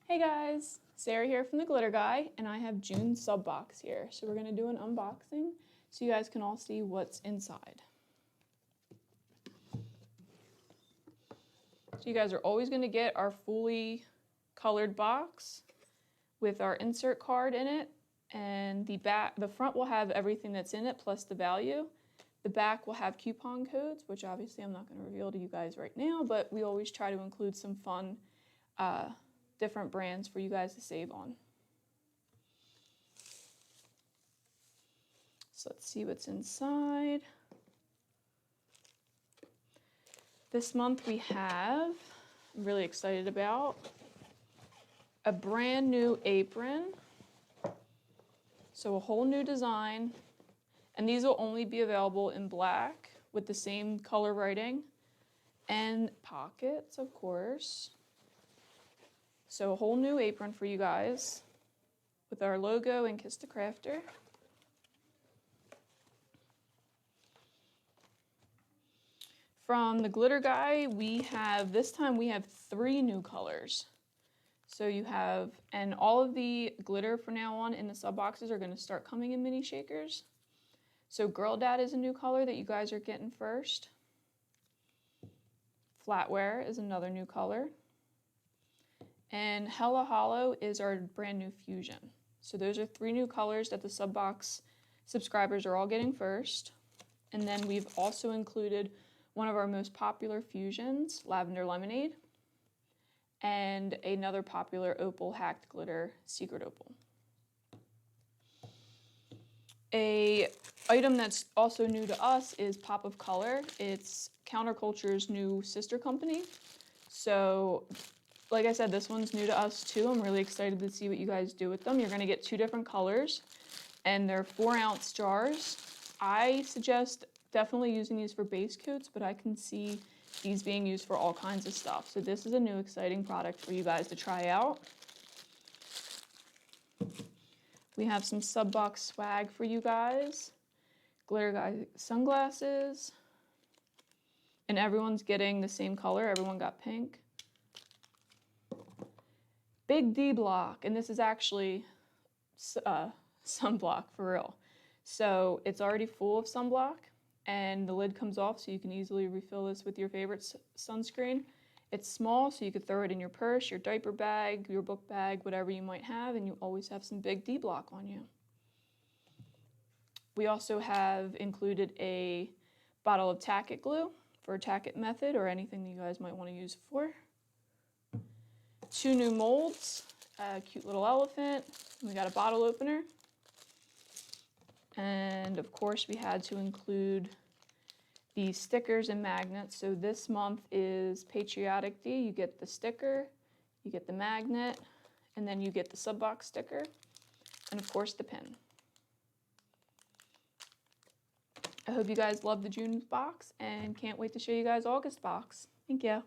Hey guys, Sarah here from the Glitter Guy, and I have June's sub box here. So we're gonna do an unboxing so you guys can all see what's inside. So you guys are always gonna get our fully colored box with our insert card in it, and the front will have everything that's in it plus the value. The back will have coupon codes, which obviously I'm not gonna reveal to you guys right now, but we always try to include some fun different brands for you guys to save on. So let's see what's inside. This month we have, I'm really excited about, a brand new apron. So a whole new design, and these will only be available in black with the same color writing and pockets, of course. So a whole new apron for you guys with our logo and Kiss the Crafter. From the Glitter Guy, this time we have 3 new colors. So you have, and all of the glitter from now on in the sub boxes are going to start coming in mini shakers. So Girl Dad is a new color that you guys are getting first. Flatware is another new color. And Hella Hollow is our brand new fusion. So those are 3 new colors that the sub box subscribers are all getting first. And then we've also included one of our most popular fusions, Lavender Lemonade, and another popular opal hacked glitter, Secret Opal. A item that's also new to us is Pop of Color. It's Counterculture's new sister company. So like I said, this one's new to us too. I'm really excited to see what you guys do with them. You're gonna get 2 different colors, and they're 4-ounce jars. I suggest definitely using these for base coats, but I can see these being used for all kinds of stuff. So this is a new exciting product for you guys to try out. We have some sub box swag for you guys. Glitter Guy sunglasses. And everyone's getting the same color. Everyone got pink. Big D block, and this is actually sunblock for real. So it's already full of sunblock, and the lid comes off so you can easily refill this with your favorite sunscreen. It's small, so you could throw it in your purse, your diaper bag, your book bag, whatever you might have, and you always have some Big D block on you. We also have included a bottle of tack-it glue for a tack-it method or anything that you guys might want to use it for. 2 new molds, a cute little elephant. We got a bottle opener. And of course we had to include the stickers and magnets. So this month is Patriotic D. You get the sticker, you get the magnet, and then you get the sub box sticker, and of course the pin. I hope you guys love the June box and can't wait to show you guys August box. Thank you.